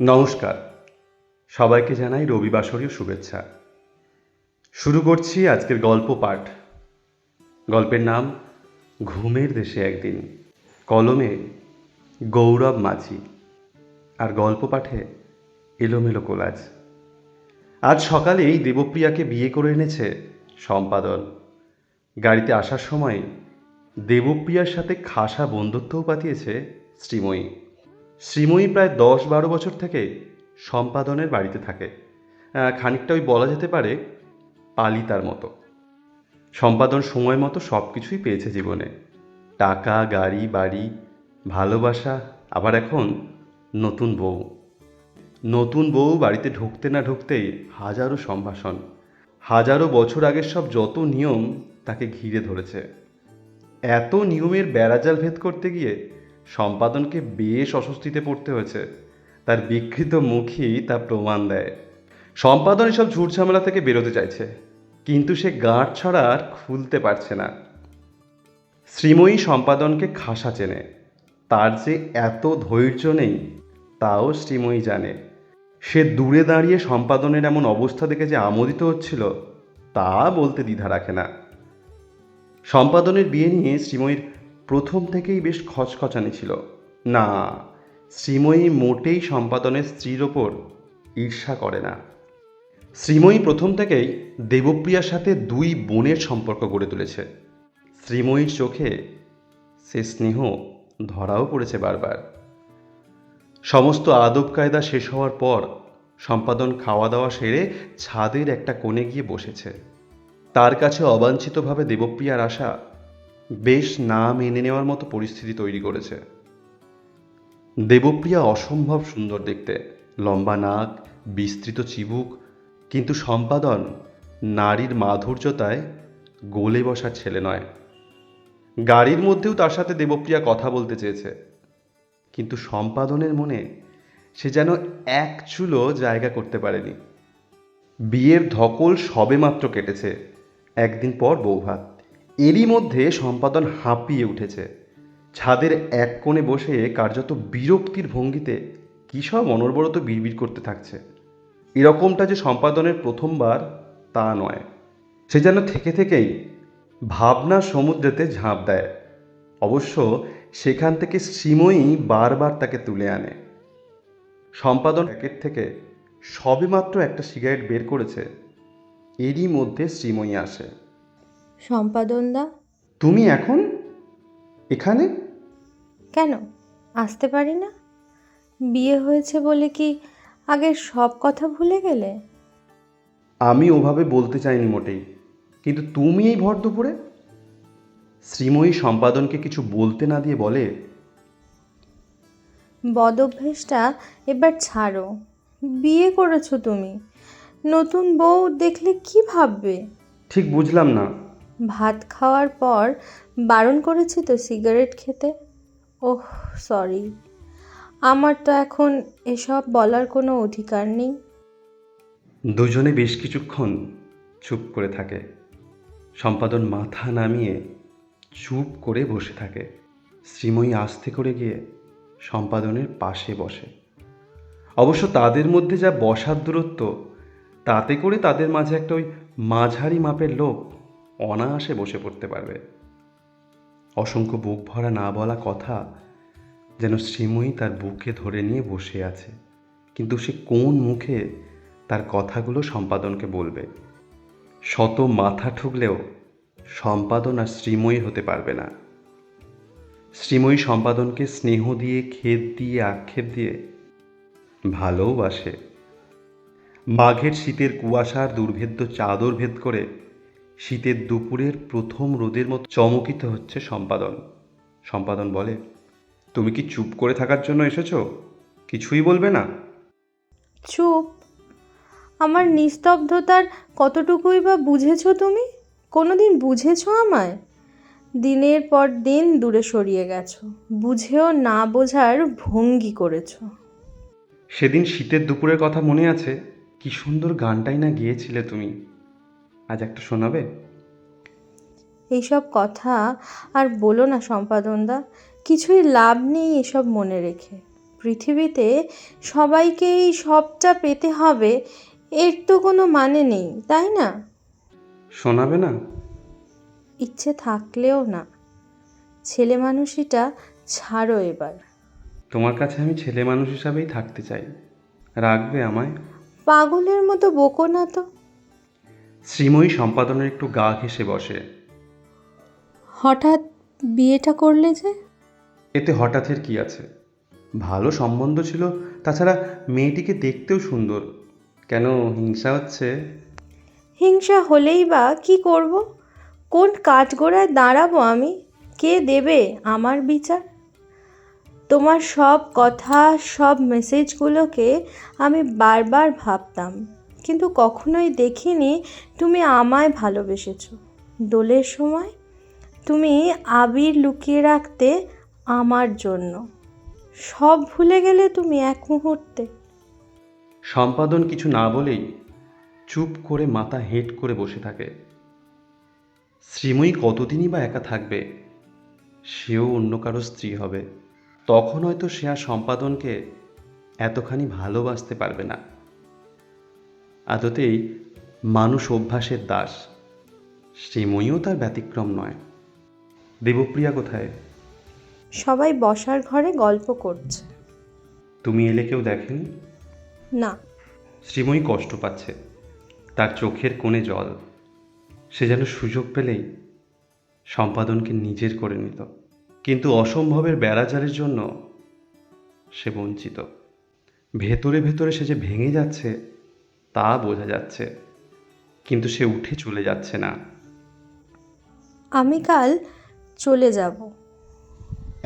নমস্কার, সবাইকে জানাই রবিবাসরীয় শুভেচ্ছা। শুরু করছি আজকের গল্প পাঠ। গল্পের নাম ঘুমের দেশে একদিন। কলমে গৌরব মাঝি, আর গল্প পাঠে এলোমেলো কোলাজ। আজ সকালেই দেবপ্রিয়াকে বিয়ে করে এনেছে সম্পাদন। গাড়িতে আসার সময় দেবপ্রিয়ার সাথে খাসা বন্ধুত্বও পাতিয়েছে শ্রীময়ী। শ্রীময়ী প্রায় 10-12 বছর থেকে সম্পাদনের বাড়িতে থাকে। খানিকটা ওই বলা যেতে পারে পালিতার মতো। সম্পাদন সময় মতো সব কিছুই পেয়েছে জীবনে, টাকা, গাড়ি, বাড়ি, ভালোবাসা, আবার এখন নতুন বউ। নতুন বউ বাড়িতে ঢুকতে না ঢুকতেই হাজারো সম্ভাষণ, হাজারো বছর আগের সব যত নিয়ম তাকে ঘিরে ধরেছে। এত নিয়মের বেড়াজাল ভেদ করতে গিয়ে সম্পাদনকে বেশ অস্বস্তিতে পড়তে হয়েছে। তার বিকৃত মুখই তা প্রমাণ দেয়। সম্পাদন এসব ঝুটঝামেলা থেকে বেরোতে চাইছে, কিন্তু সে গাঁট ছাড়া আর খুলতে পারছে না। শ্রীময়ী সম্পাদনকে খাসা চেনে, তার যে এত ধৈর্য নেই তাও শ্রীময়ী জানে। সে দূরে দাঁড়িয়ে সম্পাদনের এমন অবস্থা দেখে যে আমোদিত হচ্ছিল তা বলতে দ্বিধা রাখে না। সম্পাদনের বিয়ে নিয়ে শ্রীময়ীর প্রথম থেকেই বেশ খচখচানি ছিল। না, শ্রীময়ী মোটেই সম্পাদনের স্ত্রীর ওপর ঈর্ষা করে না। শ্রীময়ী প্রথম থেকেই দেবপ্রিয়ার সাথে দুই বোনের সম্পর্ক গড়ে তুলেছে। শ্রীময়ীর চোখে সে স্নেহ ধরাও পড়েছে বারবার। সমস্ত আদব কায়দা শেষ হওয়ার পর সম্পাদন খাওয়া দাওয়া সেরে ছাদের একটা কোণে গিয়ে বসেছে। তার কাছে অবাঞ্ছিতভাবে দেবপ্রিয়ার আসা বেশ না মেনে নেওয়ার মতো পরিস্থিতি তৈরি করেছে। দেবপ্রিয়া অসম্ভব সুন্দর দেখতে, লম্বা নাক, বিস্তৃত চিবুক, কিন্তু সম্পাদন নারীর মাধুর্যতায় গলে বসার ছেলে নয়। গাড়ির মধ্যেও তার সাথে দেবপ্রিয়া কথা বলতে চেয়েছে, কিন্তু সম্পাদনের মনে সে যেন এক চুলও জায়গা করতে পারেনি। বিয়ের ধকল সবেমাত্র কেটেছে, একদিন পর বৌভাত। এরই মধ্যে সম্পাদন হাঁপিয়ে উঠেছে। ছাদের এক কোণে বসে কার্যত বিরক্তির ভঙ্গিতে কী সব অনর্বরত বিড়বিড় করতে থাকছে। এরকমটা যে সম্পাদনের প্রথমবার তা নয়। সে যেন থেকে থেকেই ভাবনার সমুদ্রেতে ঝাঁপ দেয়। অবশ্য সেখান থেকে শ্রীময়ী বারবার তাকে তুলে আনে। সম্পাদন প্যাকেট থেকে সবেমাত্র একটা সিগারেট বের করেছে, এরই মধ্যে শ্রীময়ী আসে। সম্পাদনদা, তুমি এখন এখানে? কেন আসতে পারি না? বিয়ে হয়েছে বলে কি আগের সব কথা ভুলে গেলে? আমি ওভাবে বলতে চাইনি মোটেই, কিন্তু তুমি এই ভর দুপুরে? শ্রীময়ী সম্পাদনকে কিছু বলতে না দিয়ে বলে, বদ অভ্যেসটা এবার ছাড়ো। বিয়ে করেছো তুমি, নতুন বউ দেখলে কি ভাববে? ঠিক বুঝলাম না। ভাত খাওয়ার পর বারণ করেছি তো সিগারেট খেতে। ওহ, সরি, আমার তো এখন এসব বলার কোনো অধিকার নেই। দুজনে বেশ কিছুক্ষণ চুপ করে থাকে। সম্পাদন মাথা নামিয়ে চুপ করে বসে থাকে। শ্রীময়ী আস্তে করে গিয়ে সম্পাদনের পাশে বসে। অবশ্য তাদের মধ্যে যা বসার দূরত্ব, তাতে করে তাদের মাঝে একটা ওই মাঝারি মাপের লোক অনায়াসে বসে পড়তে পারবে। অসংখ্য বুক ভরা না বলা কথা যেন শ্রীময়ী তার বুকে ধরে নিয়ে বসে আছে, কিন্তু সে কোন মুখে তার কথাগুলো সম্পাদনকে বলবে। শত মাথা ঠুকলেও সম্পাদন আর শ্রীময়ী হতে পারবে না। শ্রীময়ী সম্পাদনকে স্নেহ দিয়ে, খেদ দিয়ে, আক্ষেপ দিয়ে ভালোবাসে। মাঘের শীতের কুয়াশার দুর্ভেদ্য চাদর ভেদ করে শীতের দুপুরের প্রথম রোদের মতো চমকিত হচ্ছে সম্পাদন। সম্পাদন বলে, তুমি কি চুপ করে থাকার জন্য এসেছো? কিছুই বলবে না? চুপ? আমার নিস্তব্ধতার কতটুকুই বা বুঝেছো তুমি? কোনোদিন বুঝেছো আমায়? দিনের পর দিন দূরে সরিয়ে গেছো, বুঝেও না বোঝার ভঙ্গি করেছো। সেদিন শীতের দুপুরের কথা মনে আছে? কি সুন্দর গানটাই না গিয়েছিলে তুমি। আজ একটা শোনাবে? এইসব কথা আর বলো না সম্পাদনদা, কিছুই লাভ নেই এসব মনে রেখে। পৃথিবীতে সবাইকেই সবটা পেতে হবে এর তো কোনো মানে নেই, তাই না? শোনাবে না? ইচ্ছে থাকলেও না। ছেলে মানুষিটা ছাড়ো এবার। তোমার কাছে আমি ছেলে মানুষ হিসাবেই থাকতে চাই। রাখবে আমায়? পাগলের মতো বকো না তো। শ্রীময়ী সম্পাদনের একটু গা ঘেঁষে বসে। হঠাৎ বিয়েটা করলে যে? এতে হঠাৎের কি আছে? ভালো সম্বন্ধ ছিল, তাছাড়া মেয়েটিকে দেখতেও সুন্দর। কেন হিংসা হচ্ছে? হিংসা হলেই বা কি করব? কোন কাঠগোড়ায় দাঁড়াবো আমি? কে দেবে আমার বিচার? তোমার সব কথা, সব মেসেজগুলোকে আমি বারবার ভাবতাম, কিন্তু কখনোই দেখিনি তুমি আমায় ভালোবেসেছো। দোলের সময় তুমি আবির লুকিয়ে রাখতে আমার জন্য। সব ভুলে গেলে তুমি এক মুহূর্তে। সম্পাদন কিছু না বলেই চুপ করে মাথা হেঁট করে বসে থাকে। শ্রীময়ী কতদিনই বা একা থাকবে? সেও অন্য কারো স্ত্রী হবে। তখন হয়তো সে আর সম্পাদনকে এতখানি ভালোবাসতে পারবে না। আদতেই মানুষ অভ্যাসের দাস। শ্রীময়ীও তার ব্যতিক্রম নয়। দেবপ্রিয়া কোথায়? সবাই বসার ঘরে গল্প করছে। তুমি এলে কেউ দেখেনি? না। শ্রীময়ী কষ্ট পাচ্ছে। তার চোখের কোণে জল। সে যেন সুযোগ পেলেই সম্পাদনকে নিজের করে নিত, কিন্তু অসম্ভবের বেড়াজালের জন্য সে বঞ্চিত। ভেতরে ভেতরে সে যে ভেঙে যাচ্ছে তা বোঝা যাচ্ছে, কিন্তু সে উঠে চলে যাচ্ছে না। আমি কাল চলে যাব।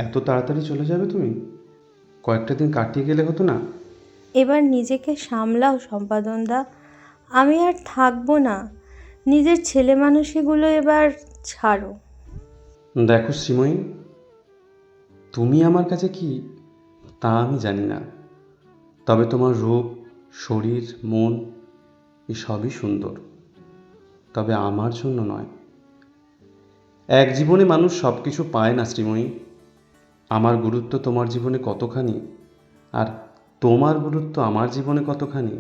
এত তাড়াতাড়ি চলে যাবে তুমি? কয়েকটা দিন কাটিয়ে গেলে হতো না? এবার নিজেকে সামলাও সম্পাদনদা। আমি আর থাকবো না। নিজের ছেলে মানুষিগুলো এবার ছাড়ো। দেখো শ্রীময়ী, তুমি আমার কাছে কি তা আমি জানি না, তবে তোমার রূপ, শরীর, মন এসবই সুন্দর, তবে আমার জন্য নয়। এক জীবনে মানুষ সব কিছু পায় না শ্রীময়ী। আমার গুরুত্ব তোমার জীবনে কতখানি আর তোমার গুরুত্ব আমার জীবনে কতখানি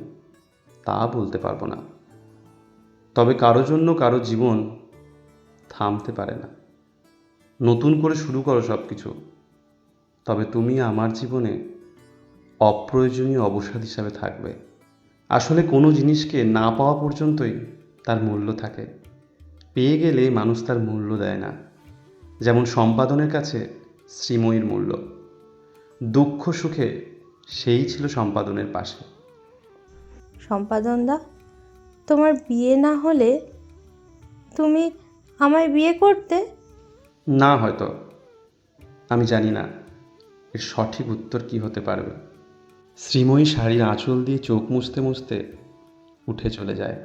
তা বলতে পারবো না। তবে কারো জন্য কারো জীবন থামতে পারে না। নতুন করে শুরু করো সব কিছু, তবে তুমি আমার জীবনে অপ্রয়োজনীয় অবসাদ হিসাবে থাকবে। আসলে কোনো জিনিসকে না পাওয়া পর্যন্তই তার মূল্য থাকে। পেয়ে গেলে মানুষ তার মূল্য দেয় না। যেমন সম্পাদনের কাছে শ্রীময়ীর মূল্য। দুঃখ সুখে সেই ছিল সম্পাদনের পাশে। সম্পাদনদা, তোমার বিয়ে না হলে তুমি আমায় বিয়ে করতে? না, হয়তো। আমি জানি না এর সঠিক উত্তর কি হতে পারবে। শ্রীময়ী শাড়ির আঁচল দিয়ে চোখ মুছতে মুছতে উঠে চলে যায়।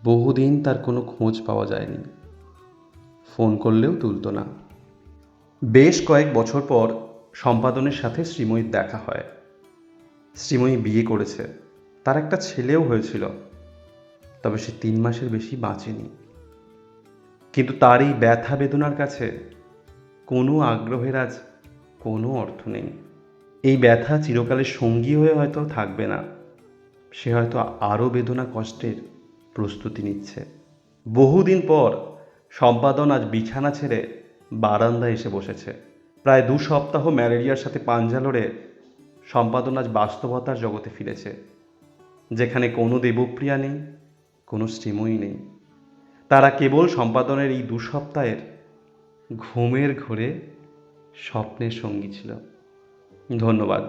বহুদিন তার কোনো খোঁজ পাওয়া যায়নি। ফোন করলেও তুলতো না। বেশ কয়েক বছর পর সম্পাদনের সাথে শ্রীময়ীর দেখা হয়। শ্রীময়ী বিয়ে করেছে, তার একটা ছেলেও হয়েছিল, তবে সে 3 মাসের বেশি বাঁচেনি। কিন্তু তার এই ব্যথা বেদনার কাছে কোনো আগ্রহের আজ কোনো অর্থ নেই। এই ব্যথা চিরকালের সঙ্গী হয়ে হয়তো থাকবে না। সে হয়তো আরও বেদনা কষ্টের প্রস্তুতি নিচ্ছে। বহুদিন পর সম্পাদন আজ বিছানা ছেড়ে বারান্দায় এসে বসেছে। প্রায় 2 সপ্তাহ ম্যালেরিয়ার সাথে পাঞ্জা লড়ে সম্পাদন আজ বাস্তবতার জগতে ফিরেছে, যেখানে কোনো দেবপ্রিয়া নেই, কোনো শ্রীময়ী নেই। তারা কেবল সম্পাদনের এই 2 সপ্তাহের ঘুমের ঘোরে স্বপ্নের সঙ্গী ছিল। ধন্যবাদ।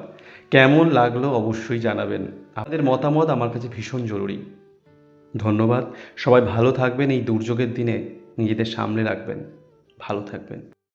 কেমন লাগলো অবশ্যই জানাবেন। আপনাদের মতামত আমার কাছে ভীষণ জরুরি। ধন্যবাদ। সবাই ভালো থাকবেন। এই দুর্যোগের দিনে নিজেদের সামলে রাখবেন। ভালো থাকবেন।